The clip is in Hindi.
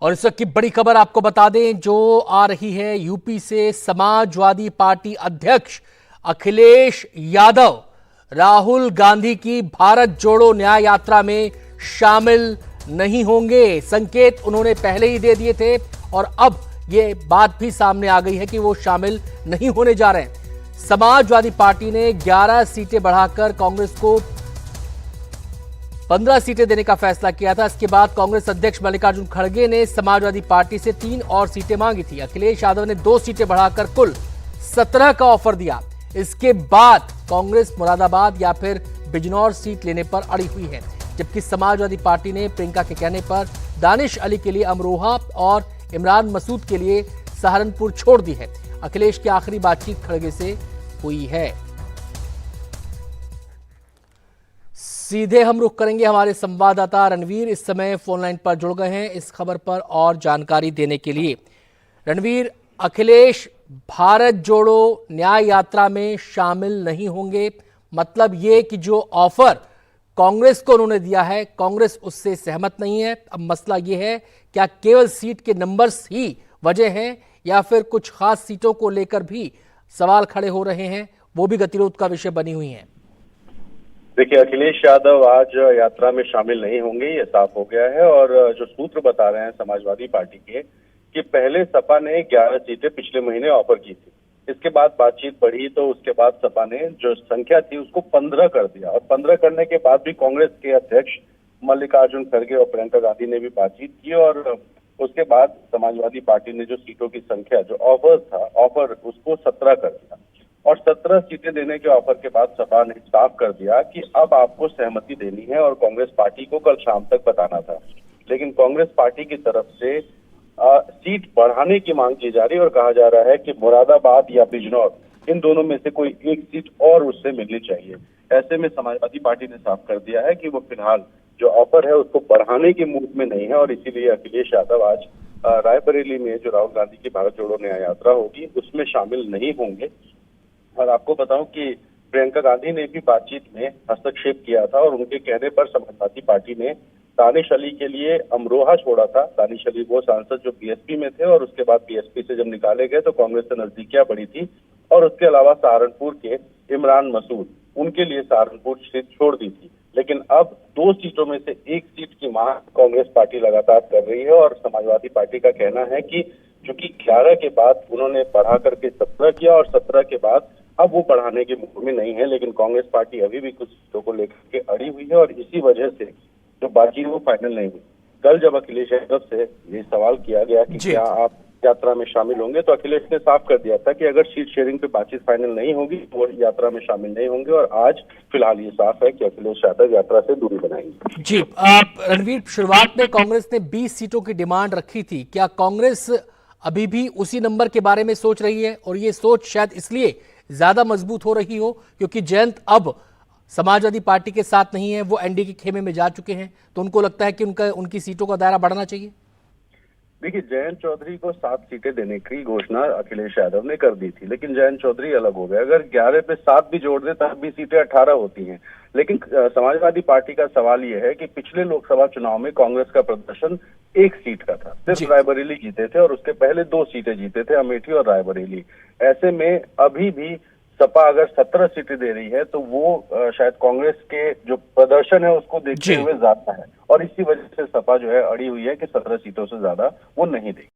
और इस वक्त की बड़ी खबर आपको बता दें जो आ रही है यूपी से। समाजवादी पार्टी अध्यक्ष अखिलेश यादव राहुल गांधी की भारत जोड़ो न्याय यात्रा में शामिल नहीं होंगे। संकेत उन्होंने पहले ही दे दिए थे और अब ये बात भी सामने आ गई है कि वो शामिल नहीं होने जा रहे हैं। समाजवादी पार्टी ने 11 सीटें बढ़ाकर कांग्रेस को 15 सीटें देने का फैसला किया था। इसके बाद कांग्रेस अध्यक्ष मल्लिकार्जुन खड़गे ने समाजवादी पार्टी से 3 और सीटें मांगी थी। अखिलेश यादव ने 2 सीटें बढ़ाकर कुल 17 का ऑफर दिया। इसके बाद कांग्रेस मुरादाबाद या फिर बिजनौर सीट लेने पर अड़ी हुई है, जबकि समाजवादी पार्टी ने प्रियंका के कहने पर दानिश अली के लिए अमरोहा और इमरान मसूद के लिए सहारनपुर छोड़ दी है। अखिलेश की आखिरी बातचीत खड़गे से हुई है। सीधे हम रुख करेंगे हमारे संवाददाता रणवीर इस समय फोन लाइन पर जुड़ गए हैं इस खबर पर और जानकारी देने के लिए। रणवीर, अखिलेश भारत जोड़ो न्याय यात्रा में शामिल नहीं होंगे, मतलब ये कि जो ऑफर कांग्रेस को उन्होंने दिया है कांग्रेस उससे सहमत नहीं है। अब मसला ये है, क्या केवल सीट के नंबर्स ही वजह हैं या फिर कुछ खास सीटों को लेकर भी सवाल खड़े हो रहे हैं, वो भी गतिरोध का विषय बनी हुई हैं? देखिए, अखिलेश यादव आज यात्रा में शामिल नहीं होंगे, ये साफ हो गया है। और जो सूत्र बता रहे हैं समाजवादी पार्टी के कि पहले सपा ने 11 सीटें पिछले महीने ऑफर की थी, इसके बाद बातचीत बढ़ी तो उसके बाद सपा ने जो संख्या थी उसको 15 कर दिया। और 15 करने के बाद भी कांग्रेस के अध्यक्ष मल्लिकार्जुन खड़गे और प्रियंका गांधी ने भी बातचीत की और उसके बाद समाजवादी पार्टी ने जो सीटों की संख्या, जो ऑफर उसको 17 कर दिया। और 17 सीटें देने के ऑफर के बाद सपा ने साफ कर दिया कि अब आपको सहमति देनी है और कांग्रेस पार्टी को कल शाम तक बताना था। लेकिन कांग्रेस पार्टी की तरफ से सीट बढ़ाने की मांग की जा रही है और कहा जा रहा है कि मुरादाबाद या बिजनौर, इन दोनों में से कोई एक सीट और उससे मिलनी चाहिए। ऐसे में समाजवादी पार्टी ने साफ कर दिया है कि वो फिलहाल जो ऑफर है उसको बढ़ाने के मूड में नहीं है और इसीलिए अखिलेश यादव आज रायबरेली में जो राहुल गांधी की भारत जोड़ो न्याय यात्रा होगी उसमें शामिल नहीं होंगे। और आपको बताऊं कि प्रियंका गांधी ने भी बातचीत में हस्तक्षेप किया था और उनके कहने पर समाजवादी पार्टी ने दानिश अली के लिए अमरोहा छोड़ा था। दानिश अली वो सांसद जो बीएसपी में थे और उसके बाद बीएसपी से जब निकाले गए तो कांग्रेस से नजदीकियां बढ़ी थी। और उसके अलावा सहारनपुर के इमरान मसूद, उनके लिए सहारनपुर सीट छोड़ दी थी। लेकिन अब 2 सीटों में से एक सीट की मांग कांग्रेस पार्टी लगातार कर रही है और समाजवादी पार्टी का कहना है कि चूंकि 11 के बाद उन्होंने बढ़ा करके 17 किया और 17 के बाद अब वो बढ़ाने के मूड में नहीं है, लेकिन कांग्रेस पार्टी अभी भी कुछ सीटों को लेकर के अड़ी हुई है और इसी वजह से जो बाकी वो फाइनल नहीं हुई। कल जब अखिलेश यादव से ये सवाल किया गया कि क्या आप यात्रा में शामिल होंगे, तो अखिलेश ने साफ कर दिया था कि अगर सीट शेयरिंग पे बातचीत फाइनल नहीं होगी तो वो यात्रा में शामिल नहीं होंगे। और आज फिलहाल ये साफ है कि अखिलेश यादव यात्रा से दूरी बनाएंगे। जी रणवीर, शुरुआत में कांग्रेस ने 20 सीटों की डिमांड रखी थी, क्या कांग्रेस अभी भी उसी नंबर के बारे में सोच रही है? और ये सोच शायद इसलिए ज्यादा मजबूत हो रही हो क्योंकि जयंत अब समाजवादी पार्टी के साथ नहीं है, वो एनडीए के खेमे में जा चुके हैं, तो उनको लगता है कि उनकी सीटों का दायरा बढ़ना चाहिए। देखिए, जयंत चौधरी को 7 सीटें देने की घोषणा अखिलेश यादव ने कर दी थी, लेकिन जयंत चौधरी अलग हो गए। अगर 11 पे 7 भी जोड़ दे तब भी सीटें 18 होती हैं। लेकिन समाजवादी पार्टी का सवाल यह है कि पिछले लोकसभा चुनाव में कांग्रेस का प्रदर्शन 1 सीट का था, सिर्फ रायबरेली जीते थे और उसके पहले 2 सीटें जीते थे, अमेठी और रायबरेली। ऐसे में अभी भी सपा अगर 17 सीटें दे रही है तो वो शायद कांग्रेस के जो प्रदर्शन है उसको देखते हुए ज्यादा है और इसी वजह से सपा जो है अड़ी हुई है कि 17 सीटों से ज्यादा वो नहीं देगी।